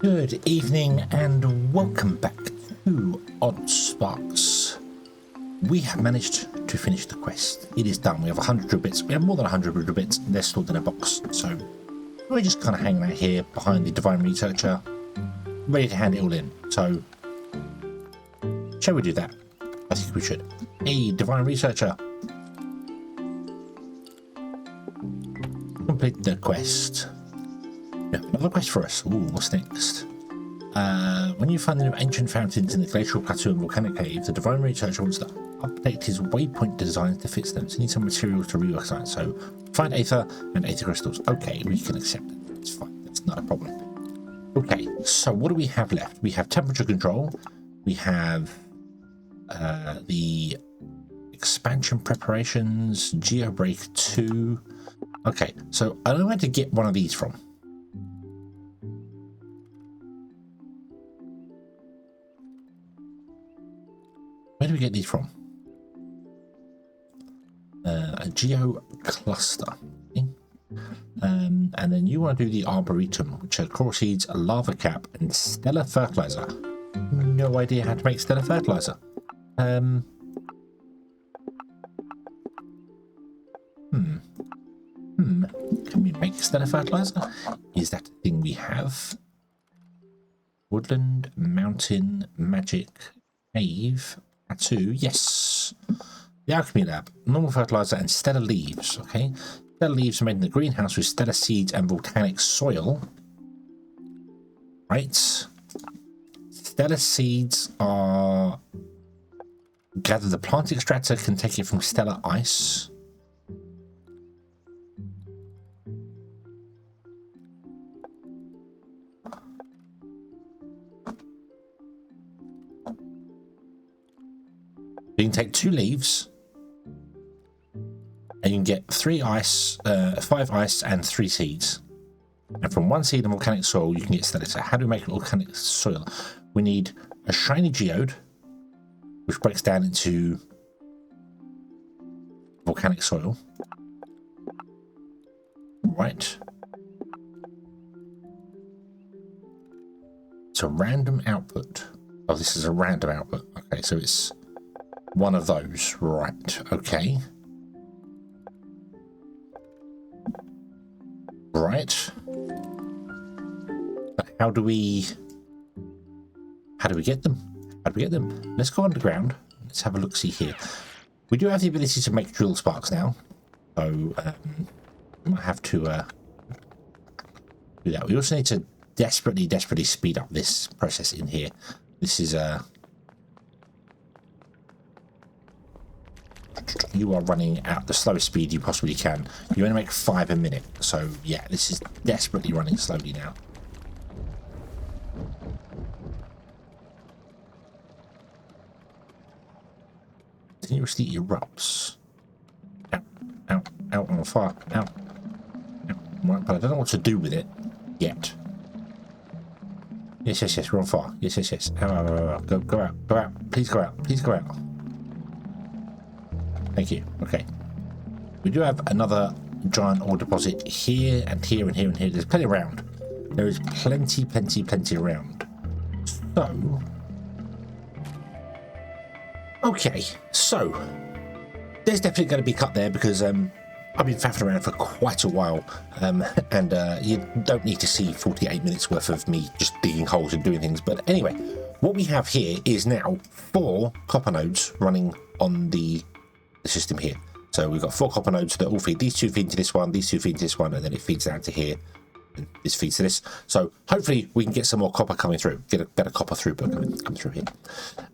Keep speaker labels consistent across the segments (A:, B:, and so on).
A: Good evening and welcome back to Oddsparks. We have managed to finish the quest. It is done. We have 100 bits. We have more than 100 bits. They're stored in a box. So we're just kind of hanging out here behind the Divine Researcher, ready to hand it all in. So shall we do that? I think we should. Hey, Divine Researcher. Complete the quest. Yeah, another quest for us. Ooh, what's next? When you find the new ancient fountains in the glacial plateau and volcanic cave, the Divine Researcher wants to update his waypoint designs to fit them. So he needs some materials to rework science. So find Aether and Aether crystals. Okay, we can accept it. It's fine. That's not a problem. Okay, so what do we have left? We have temperature control. We have the expansion preparations, Geobreak 2. Okay, so I don't know where to get one of these from. Where do we get these from? A geo cluster. Okay. And then you want to do the arboretum, which are core seeds, lava cap, and stellar fertilizer. No idea how to make stellar fertilizer. Can we make stellar fertilizer? Is that a thing we have? Woodland, mountain, magic, cave, tattoo. Yes. The alchemy lab, normal fertilizer, and stellar leaves. Okay. Stellar leaves are made in the greenhouse with stellar seeds and volcanic soil. Right. Stellar seeds are gather the plant extractor can take it from stellar ice. You can take 2 leaves and you can get 5 ice and 3 seeds. And from 1 seed and volcanic soil, you can get stellar. So how do we make volcanic soil? We need a shiny geode, which breaks down into volcanic soil. Right. It's a random output. Oh, this is a random output. Okay, so it's one of those. Right. Okay. Right. But how do we get them? How do we get them? Let's go underground. Let's have a look see here. We do have the ability to make drill sparks now. So we might have to do that. We also need to desperately speed up this process in here. This is you are running at the slowest speed you possibly can. You only make 5 a minute. So yeah, this is desperately running slowly now. Continuously erupts. Out on fire. Out. Right, but I don't know what to do with it yet. Yes, we're on fire. Yes. Out. Go out. Please go out. Thank you. Okay. We do have another giant ore deposit here and here and here and here. There's plenty around. There is plenty around. So okay, so there's definitely going to be cut there because I've been faffing around for quite a while, and you don't need to see 48 minutes worth of me just digging holes and doing things. But anyway, what we have here is now 4 copper nodes running on the system here. So we've got 4 copper nodes that all feed. These 2 feed into this one, these 2 feed into this one, and then it feeds down to here. And this feeds to this. So hopefully we can get some more copper coming through, get a better copper throughput coming through here.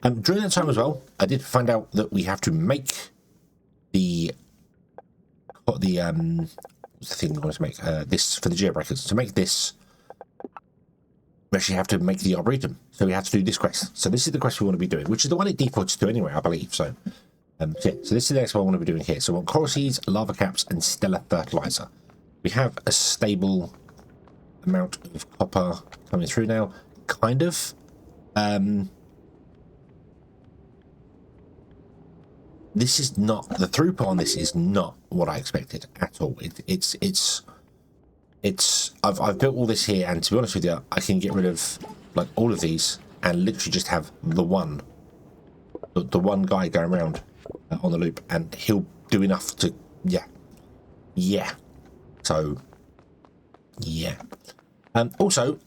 A: During that time as well, I did find out that we have to make the what's the thing we want to make? This for the geobreakers. To make this, we actually have to make the arboretum. So we have to do this quest. So this is the quest we want to be doing, which is the one it defaults to anyway, I believe. So yeah, so this is the next one I want to be doing here. So we want coral seeds, lava caps, and stellar fertilizer. We have a stable amount of copper coming through now, kind of. This is not the throughput on this is not what I expected at all. It's I've built all this here, and to be honest with you, I can get rid of like all of these and literally just have the one guy going around on the loop, and he'll do enough to yeah. So yeah. Also,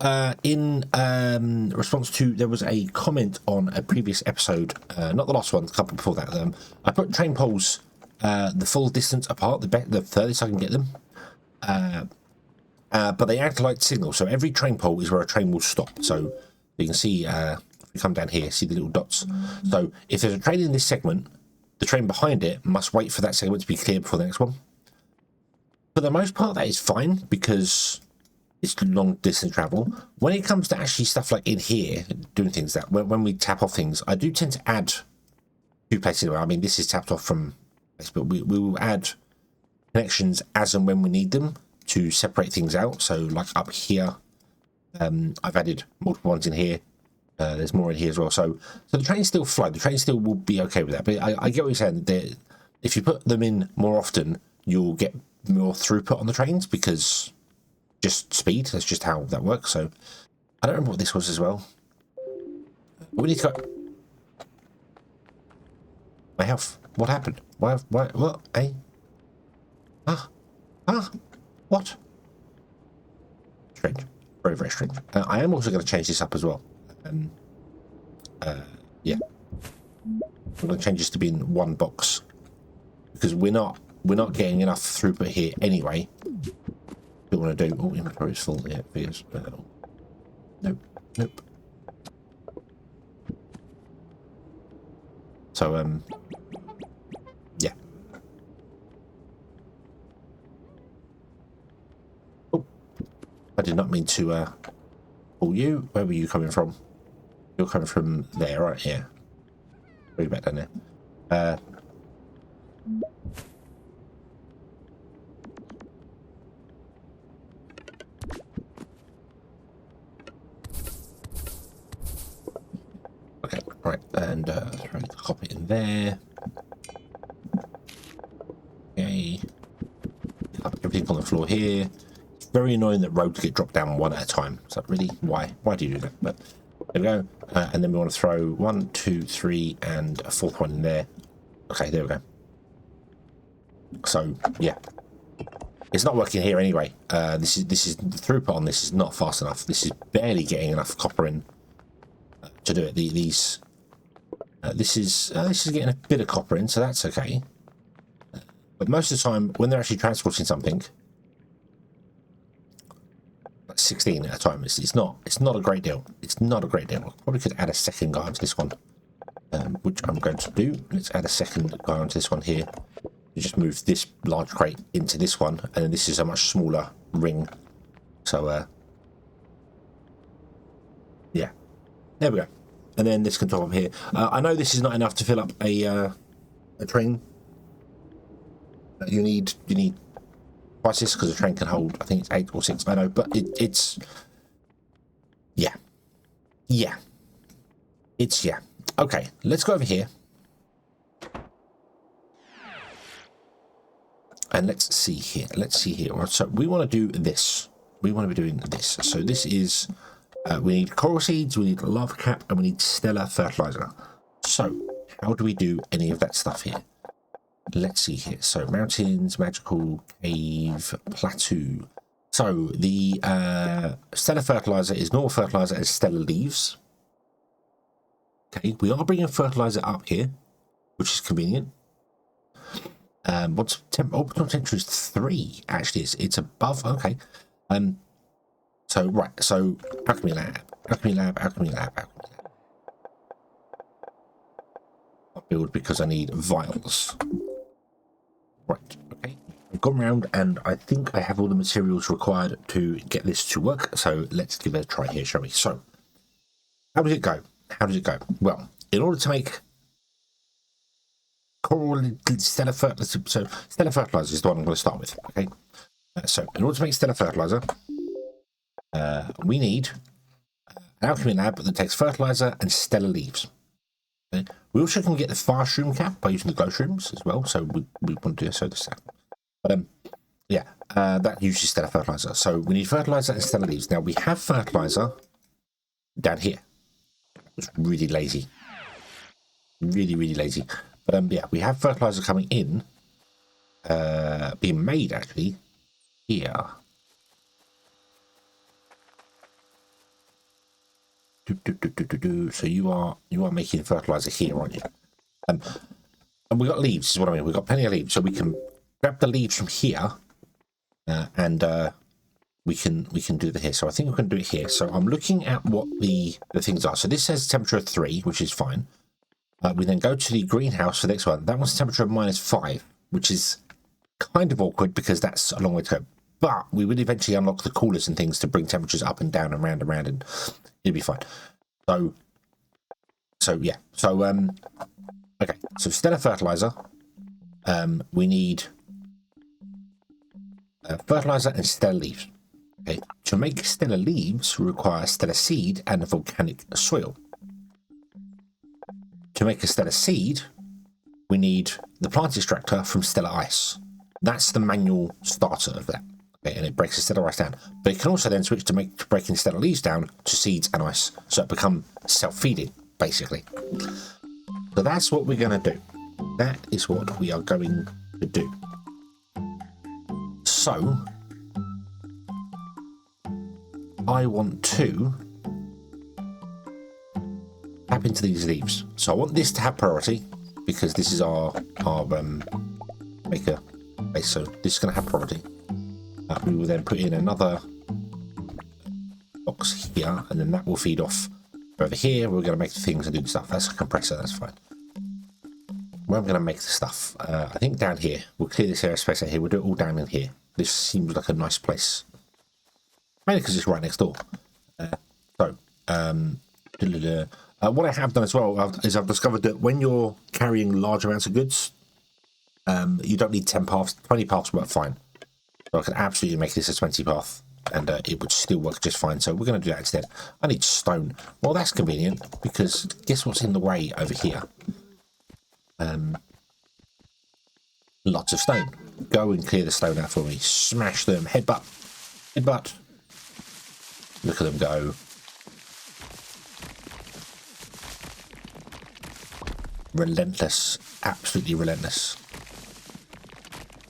A: in response to, there was a comment on a previous episode, not the last one, the couple before that. I put train poles the full distance apart, the furthest I can get them. But they act like signals, so every train pole is where a train will stop. So you can see, if we come down here, see the little dots. So if there's a train in this segment, the train behind it must wait for that segment to be clear before the next one. For the most part, that is fine, because it's long distance travel. When it comes to actually stuff like in here, doing things that, when we tap off things, I do tend to add 2 places. I mean, this is tapped off from this, but we will add connections as and when we need them to separate things out. So like up here, I've added multiple ones in here. There's more in here as well. So the trains still fly. The train still will be okay with that. But I get what you're saying. If you put them in more often, you'll get more throughput on the trains, because just speed. That's just how that works. So I don't remember what this was as well. We need to go. My health. What happened? Why? What? Hey? What? Strange. Very, very strange. I am also going to change this up as well. Yeah. I'm going to change this to be in one box, because we're not getting enough throughput here anyway. Don't want to do. Oh, inventory is full. Yeah, figures. Nope. So yeah. Oh, I did not mean to pull you. Where were you coming from? You're coming from there, right? Yeah. Way back down there. Okay, right, and throw the copper in there. Okay. Up everything on the floor here. It's very annoying that roads get dropped down one at a time. So really, why do you do that? But there we go. And then we want to throw 1, 2, 3, and a 4th one in there. Okay, there we go. So yeah, it's not working here anyway. This is the throughput on this is not fast enough. This is barely getting enough copper in to do it. This is getting a bit of copper in, so that's okay. But most of the time, when they're actually transporting something, like 16 at a time, it's not a great deal. It's not a great deal. I probably could add a second guy onto this one, which I'm going to do. Let's add a second guy onto this one here. You just move this large crate into this one, and then this is a much smaller ring. So yeah, there we go. And then this can top up here. I know this is not enough to fill up a train. You need twice this, because a train can hold, I think it's 8 or 6. I know, but it's yeah. Okay, let's go over here. And let's see here. So we want to do this. We want to be doing this. So this is, we need coral seeds, we need lava cap, and we need stellar fertilizer. So how do we do any of that stuff here? Let's see here. So mountains, magical, cave, plateau. So the stellar fertilizer is normal fertilizer as stellar leaves. Okay, we are bringing fertilizer up here, which is convenient. What's orbital temperature is 3. Actually, it's above. Okay. So right. So alchemy lab. I'll build because I need vials. Right. Okay. I've gone around and I think I have all the materials required to get this to work. So let's give it a try here, shall we? So how does it go? Well, in order to make stellar fertilizer, so stellar fertilizer is the one I'm going to start with. Okay, so in order to make stellar fertilizer, we need an alchemy lab that takes fertilizer and stellar leaves. Okay? We also can get the fire shroom cap by using the glow shrooms as well. So we want to do so this. But Yeah, that uses stellar fertilizer. So we need fertilizer and stellar leaves. Now we have fertilizer down here. It's really lazy. Really, really lazy. But yeah, we have fertilizer coming in, being made actually here. So you are making fertilizer here, aren't you? And we got leaves. Is what I mean. We've got plenty of leaves, so we can grab the leaves from here, and we can do the here. So I think we can do it here. So I'm looking at what the things are. So this says temperature of 3, which is fine. We then go to the greenhouse for the next one. That one's temperature of -5, which is kind of awkward because that's a long way to go. But we will eventually unlock the coolers and things to bring temperatures up and down and round, and it'll be fine. So yeah. So okay. So stellar fertilizer. We need fertilizer and stellar leaves. Okay. To make stellar leaves, we require stellar seed and volcanic soil. To make a stellar seed, we need the plant extractor from stellar ice. That's the manual starter of that. Okay, and it breaks the stellar ice down. But it can also then switch to breaking stellar leaves down to seeds and ice, so it becomes self-feeding, basically. So that's what we're going to do. That is what we are going to do. So I want to tap into these leaves. So I want this to have priority because this is our maker base. So this is going to have priority. We will then put in another box here, and then that will feed off over here. We're going to make the things and do the stuff. That's a compressor. That's fine. Where I'm going to make the stuff, I think down here. We'll clear this area space out here. We'll do it all down in here. This seems like a nice place, mainly because it's right next door. What I have done as well is I've discovered that when you're carrying large amounts of goods, you don't need 10 paths. 20 paths work fine. So I can absolutely make this a 20 path, and it would still work just fine. So we're going to do that instead. I need stone. Well, that's convenient because guess what's in the way over here? Lots of stone. Go and clear the stone out for me. Smash them. Headbutt. Headbutt. Look at them go. Relentless. Absolutely relentless.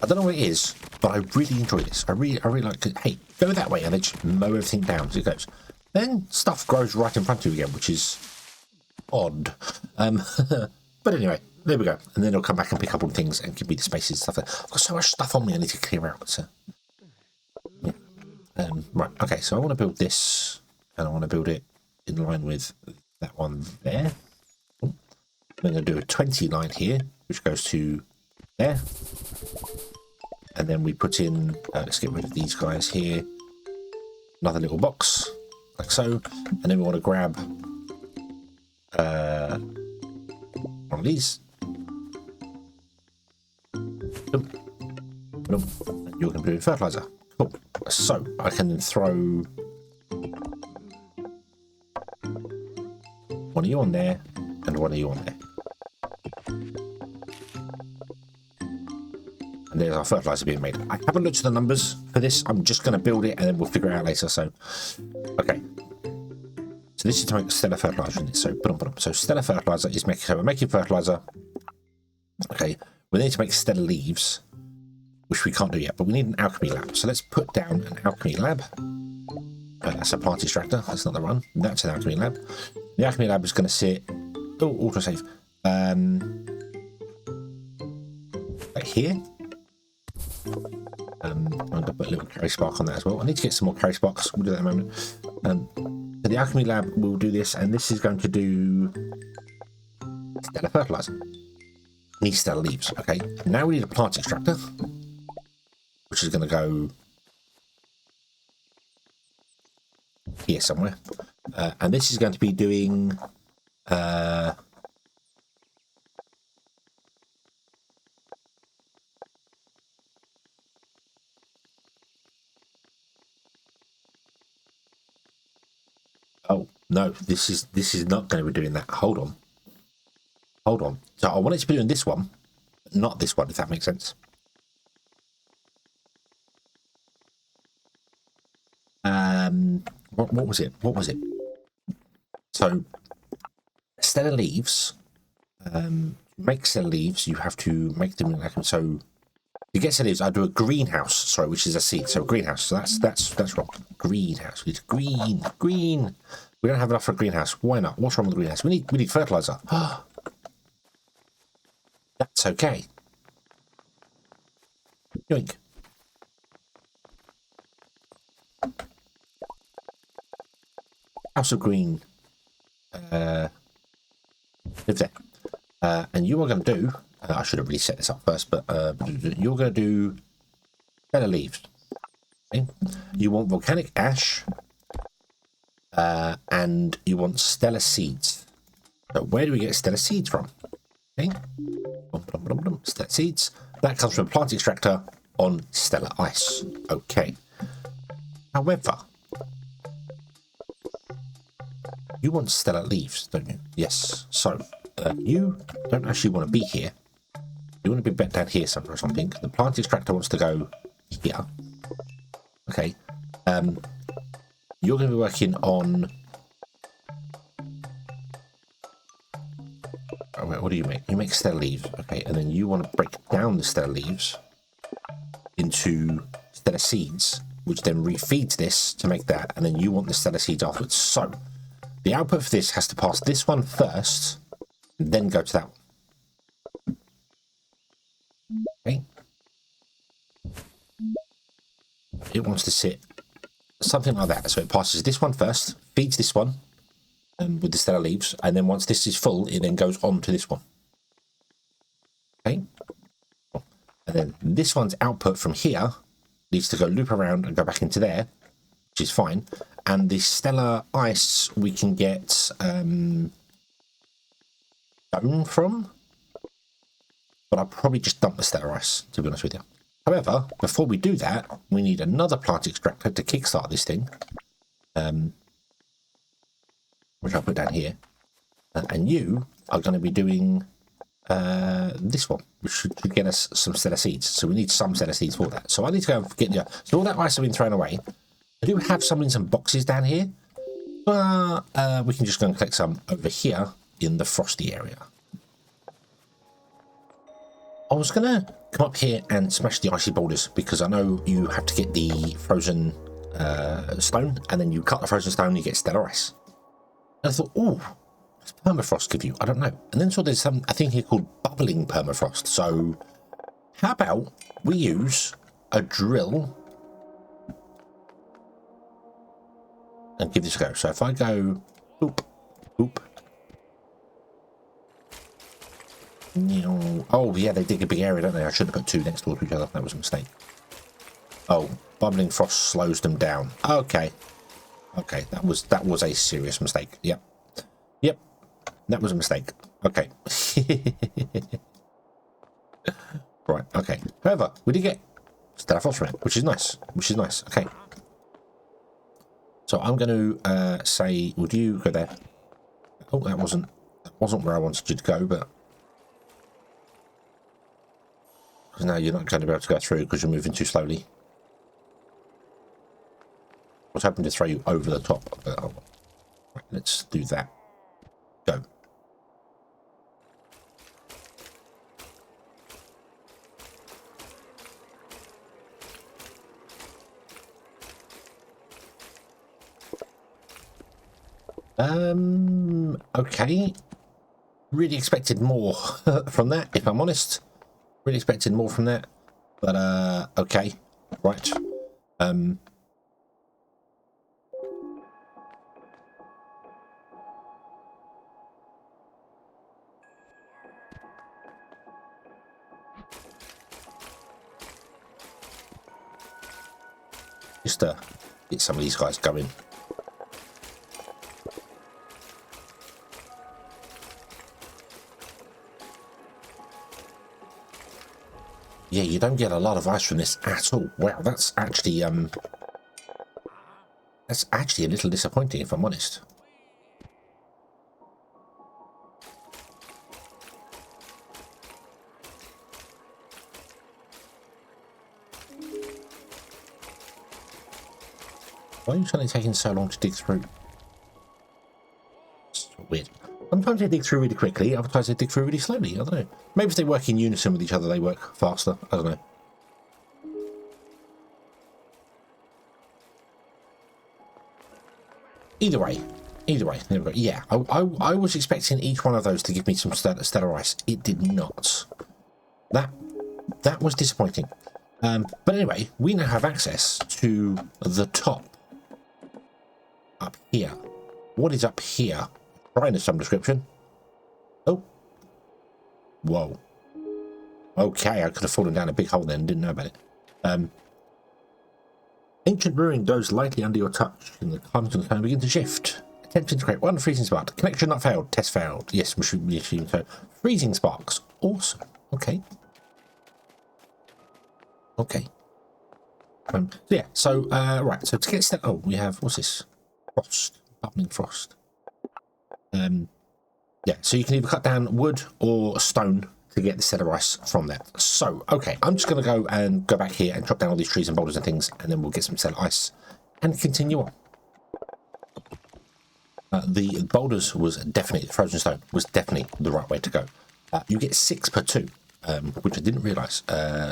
A: I don't know what it is, but I really enjoy this. I really like it. Hey, go that way, and they just mow everything down as it goes. Then stuff grows right in front of you again, which is odd. But anyway, there we go. And then it'll come back and pick up all the things and give me the spaces and stuff. I've got so much stuff on me I need to clear out. So, yeah. Right, okay, so I want to build this, and I want to build it in line with that one there. I'm going to do a 20 line here, which goes to there. And then we put in, let's get rid of these guys here, another little box, like so. And then we want to grab one of these. And you're going to do fertilizer. Cool. So I can then throw one of you on there and one of you on there. And there's our fertilizer being made. I haven't looked at the numbers for this. I'm just going to build it and then we'll figure it out later. So, okay. So this is to make stellar fertilizer. So, so stellar fertilizer is making. So we're making fertilizer. Okay. We need to make stellar leaves, which we can't do yet, but we need an alchemy lab. So let's put down an alchemy lab. That's a plant extractor. That's not the one. That's an alchemy lab. The alchemy lab is going to sit. Oh, autosave. Right here. I'm going to put a little carry spark on that as well. I need to get some more carry sparks. We'll do that in a moment. So the alchemy lab will do this, and this is going to do stellar fertilizer. Need stellar leaves. Okay. Now we need a plant extractor, which is going to go here somewhere. And this is going to be doing oh no, this is not going to be doing that. Hold on. So I want it to be doing this one, not this one, if that makes sense. What was it? What was it? So, stellar leaves. Make stellar leaves. You have to make them like so. To get stellar leaves, I do a greenhouse. Sorry, which is a seed. So greenhouse. So that's wrong. Greenhouse. It's green. We don't have enough for a greenhouse. Why not? What's wrong with the greenhouse? We need fertilizer. That's okay. Yoink. House of Green. Live there. And you are going to do, I should have really set this up first, but you're going to do stellar leaves. Okay? You want volcanic ash, and you want stellar seeds. So where do we get stellar seeds from? Okay. Stellar seeds. That comes from a plant extractor on stellar ice. Okay. However, you want stellar leaves, don't you? Yes. So you don't actually want to be here. You want to be back down here somewhere or something. The plant extractor wants to go here. Okay. You're going to be working on. Oh, wait, what do you make? You make stellar leaves. Okay, and then you want to break down the stellar leaves into stellar seeds, which then refeeds this to make that, and then you want the stellar seeds afterwards. So the output for this has to pass this one first, and then go to that one. Okay. It wants to sit something like that. So it passes this one first, feeds this one with the stellar leaves, and then once this is full, it then goes on to this one. Okay. And then this one's output from here needs to go loop around and go back into there, which is fine. And the stellar ice we can get stone from, but I'll probably just dump the stellar ice, to be honest with you. However, before we do that, we need another plant extractor to kickstart this thing, which I'll put down here. And you are going to be doing this one, which should get us some stellar seeds. So we need some stellar seeds for that. So I need to go and get the. So all that ice has been thrown away. I do have some in some boxes down here, but we can just go and collect some over here in the frosty area. I was going to come up here and smash the icy boulders because I know you have to get the frozen stone, and then you cut the frozen stone and you get stellar ice. And I thought, oh, what's permafrost give you? I don't know. And then saw there's some, I think here called bubbling permafrost. So how about we use a drill and give this a go. So if I go boop, boop. Oh yeah, they dig a big area, don't they? I should have put two next door to each other. That was a mistake. Oh, bubbling frost slows them down. Okay. Okay, that was a serious mistake. Yep. Yep. That was a mistake. Okay. Right, okay. However, we did get stellar frost from it, which is nice. Which is nice. Okay. So I'm going to say, would you go there? Oh, that wasn't where I wanted you to go, but no, you're not going to be able to go through because you're moving too slowly. I was hoping to throw you over the top, but oh, right, let's do that. Go. Okay. Really expected more from that, if I'm honest. Really expected more from that, but okay, right. Just get some of these guys going. Yeah, you don't get a lot of ice from this at all. Wow, that's actually a little disappointing, if I'm honest. Why are you suddenly taking so long to dig through? It's weird. Sometimes they dig through really quickly, other times they dig through really slowly. I don't know. Maybe if they work in unison with each other, they work faster. I don't know. Either way, there we go. Yeah, I was expecting each one of those to give me some stellar ice. It did not. That was disappointing. But anyway, we now have access to the top. Up here. What is up here? Trying to some description. Oh. Whoa. Okay, I could have fallen down a big hole then and didn't know about it. Ancient ruin goes lightly under your touch, and the carbons on the stone begin to shift. Attempting to create one freezing spark. Connection not failed. Test failed. Yes, we should assume so. Freezing sparks. Awesome. Okay. Okay. So yeah. So right. So to get started, oh, we have what's this? Frost. Bubbling frost. Yeah. So you can either cut down wood or stone to get the stellar ice from there. So, okay, I'm just going to go back here and chop down all these trees and boulders and things, and then we'll get some stellar ice and continue on. The boulders was definitely, the frozen stone was definitely the right way to go. You get 6 per 2, which I didn't realise.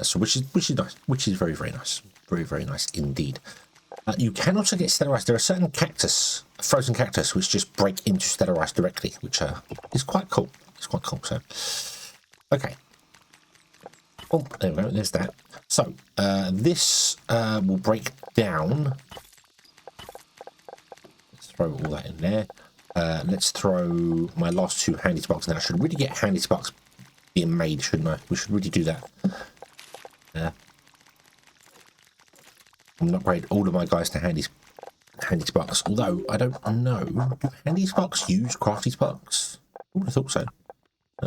A: So which is nice, which is very, very nice. Very, very nice indeed. You can also get stellar ice. There are certain cactus, frozen cactus, which just break into stellar ice directly, which is quite cool. It's quite cool, so... Okay. Oh, there we go. There's that. So, this will break down. Let's throw all that in there. Let's throw my last 2 handy sparks. Now, I should really get handy sparks being made, shouldn't I? We should really do that. I'm going to upgrade all of my guys to handy sparks. Although, I don't know. Do handy sparks use crafty sparks? I thought so.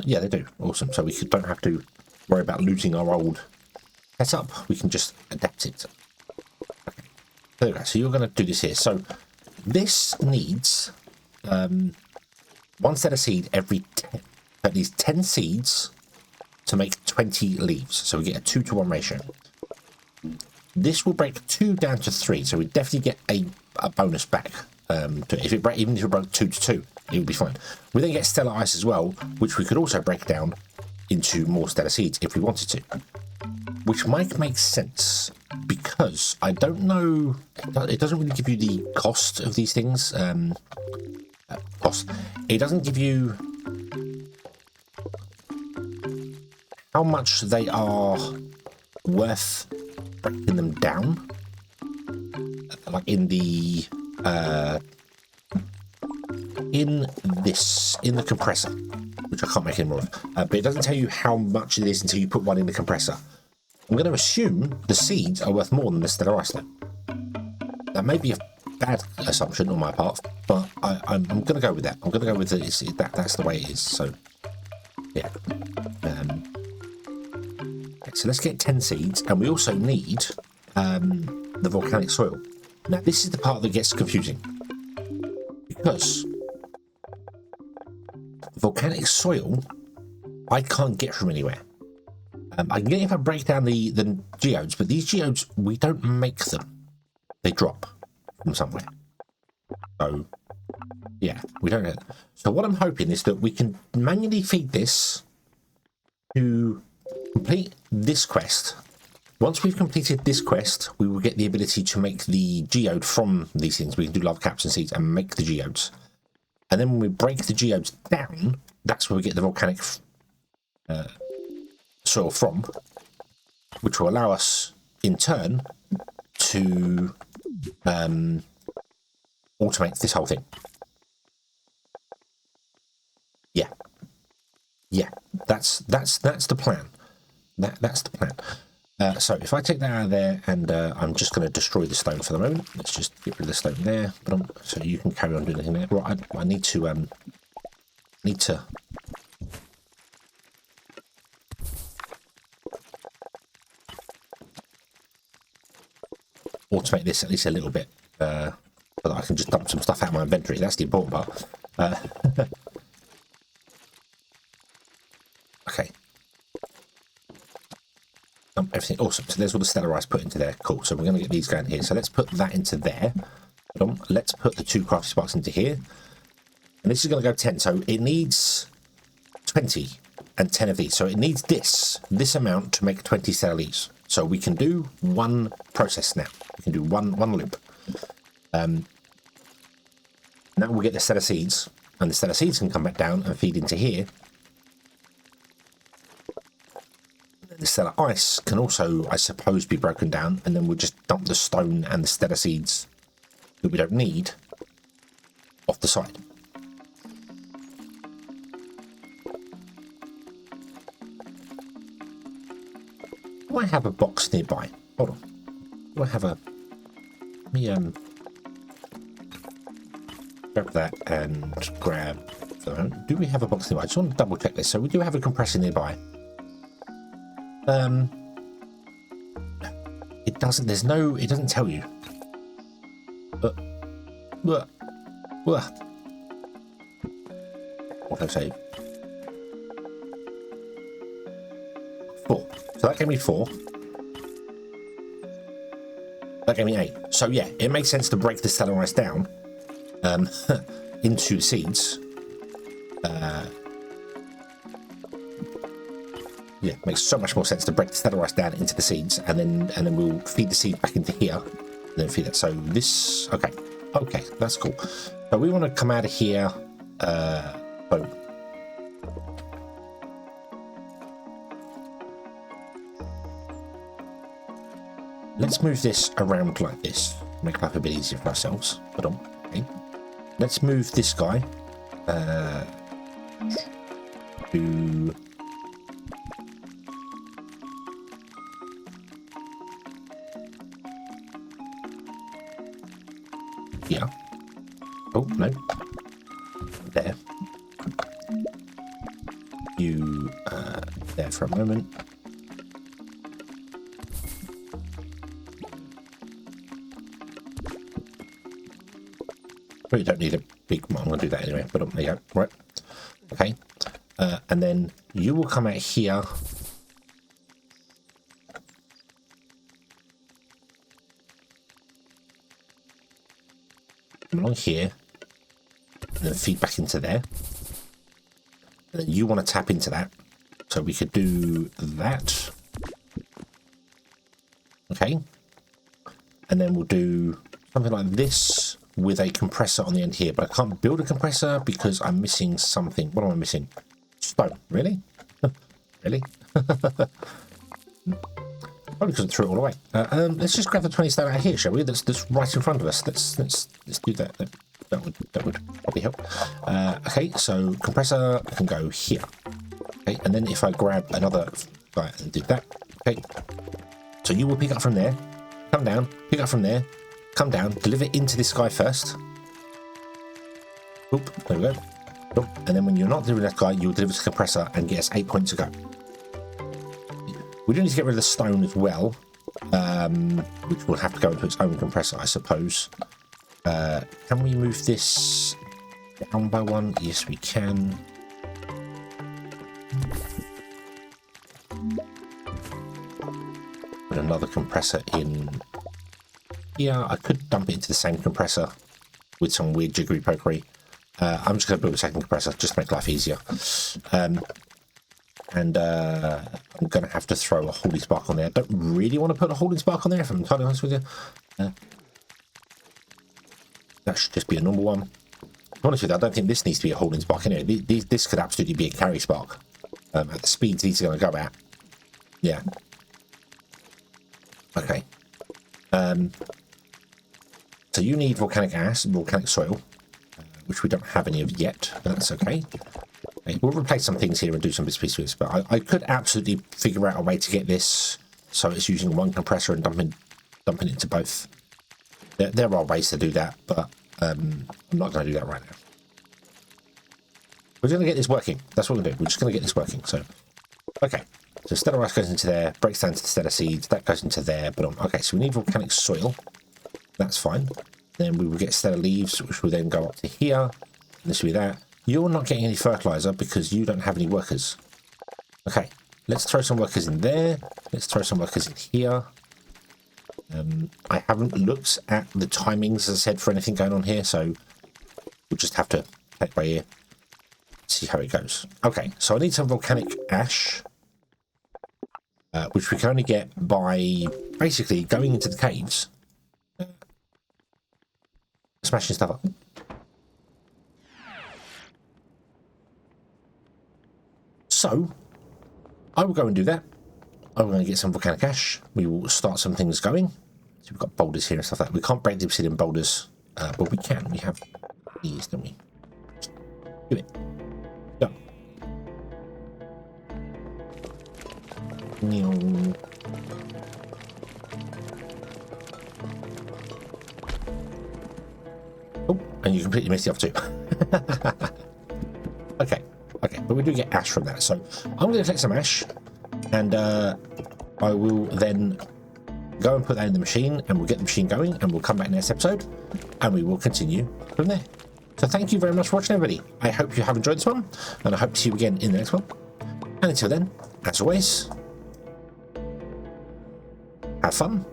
A: Yeah, they do. Awesome. So we don't have to worry about losing our old setup. We can just adapt it. Okay. There we go. So you're going to do this here. So this needs 1 set of seed every 10. That needs 10 seeds to make 20 leaves. So we get a 2-to-1 ratio. This will break 2 down to 3. So we definitely get a bonus back. Even if it broke 2 to 2, it would be fine. We then get stellar ice as well, which we could also break down into more stellar seeds if we wanted to, which might make sense because I don't know. It doesn't really give you the cost of these things. Cost. It doesn't give you how much they are worth breaking them down, like in the. In the compressor, which I can't make any more of, but it doesn't tell you how much it is until you put one in the compressor. I'm going to assume the seeds are worth more than the stellar ice then. That may be a bad assumption on my part, but I'm going to go with that. I'm going to go with that's the way it is. So yeah. Okay, so let's get 10 seeds, and we also need the volcanic soil. Now this is the part that gets confusing, because volcanic soil I can't get from anywhere. I can get it if I break down the geodes, but these geodes, we don't make them. They drop from somewhere. So, yeah, we don't know. So what I'm hoping is that we can manually feed this to complete this quest. Once we've completed this quest, we will get the ability to make the geode from these things. We can do lava caps and seeds and make the geodes. And then when we break the geodes down, that's where we get the volcanic soil from, which will allow us, in turn, to automate this whole thing. Yeah. Yeah, that's the plan. That's the plan. So if I take that out of there, and I'm just going to destroy the stone for the moment. Let's just get rid of the stone there. So you can carry on doing anything there. Right, I need to automate this at least a little bit, so that I can just dump some stuff out of my inventory. That's the important part. Okay. Everything awesome. So there's all the stellar ice put into there. Cool. So we're going to get these going here. So let's put that into there. Let's put the 2 crafty sparks into here. And this is going to go 10. So it needs 20 and 10 of these. So it needs this amount to make 20 stellar leaves. So we can do one process now. We can do one loop. Now we'll get the stellar seeds. And the stellar seeds can come back down and feed into here. The stellar ice can also, I suppose, be broken down. And then we'll just dump the stone and the stellar seeds that we don't need off the side. Do I have a box nearby? Hold on. Do I have a... Let me grab that and grab... Do we have a box nearby? I just want to double check this. So we do have a compressor nearby. It doesn't... There's no... It doesn't tell you. What do I say? 4. So that gave me 4. That gave me 8. So yeah, it makes sense to break the stellar ice down into seeds. Yeah, makes so much more sense to break the stellar ice down into the seeds, and then we'll feed the seed back into here, and then feed it. So this, okay, that's cool. So we want to come out of here. Boom. Let's move this around like this. Make life a bit easier for ourselves. Hold on. Okay. Let's move this guy to here. Oh, no. There. You there for a moment. You don't need a big one. I'm going to do that anyway, but there you go. Right. Okay. And then you will come out here. Along here. And then feed back into there. And then you want to tap into that. So we could do that. Okay. And then we'll do something like this with a compressor on the end here, but I can't build a compressor because I'm missing something. What am I missing? Stone. Really? Really? Probably because I threw it all away. Let's just grab the 20 stone out of here, shall we? That's right in front of us. Let's do that. That would probably help. Okay, so compressor can go here. Okay, and then if I grab another guy and do that. Okay, so you will pick up from there, come down, pick up from there, come down, deliver into this guy first. Oop, there we go. Oop. And then when you're not delivering that guy, you'll deliver to the compressor and get us 8 points to go. We do need to get rid of the stone as well, which will have to go into its own compressor, I suppose. Can we move this down by 1? Yes, we can. Put another compressor in. Yeah, I could dump it into the same compressor with some weird jiggery pokery. I'm just going to build a second compressor just to make life easier. I'm going to have to throw a holy spark on there. I don't really want to put a holy spark on there, if I'm entirely honest with you. That should just be a normal one. To be honest with you, I don't think this needs to be a holding spark anyway. This could absolutely be a carry spark. At the speeds these are going to go at. Yeah. Okay. So you need volcanic soil, which we don't have any of yet, but that's okay. Okay, we'll replace some things here and do some bits and pieces, but I could absolutely figure out a way to get this so it's using one compressor and dumping it into both. There are ways to do that, but I'm not going to do that right now. We're going to get this working. That's what we're going to do. We're just going to get this working. So, okay. So stellar ice goes into there, breaks down to the stellar seeds. That goes into there. But okay, so we need volcanic soil. That's fine. Then we will get stellar leaves, which will then go up to here. This will be that. You're not getting any fertilizer because you don't have any workers. Okay, let's throw some workers in there. Let's throw some workers in here. I haven't looked at the timings, as I said, for anything going on here, so we'll just have to play it by ear, see how it goes. Okay, so I need some volcanic ash, which we can only get by basically going into the caves, smashing stuff up. So I will go and do that. I'm going to get some volcanic ash. We will start some things going. So we've got boulders here and stuff like that. We can't break the obsidian boulders, but we can. We have these, don't we? Just do it. Go. Oh, and you completely missed the off too. Okay, but we do get ash from that. So I'm going to collect some ash, and I will then go and put that in the machine, and we'll get the machine going, and we'll come back next episode, and we will continue from there. So thank you very much for watching, everybody. I hope you have enjoyed this one, and I hope to see you again in the next one. And until then, as always, have fun.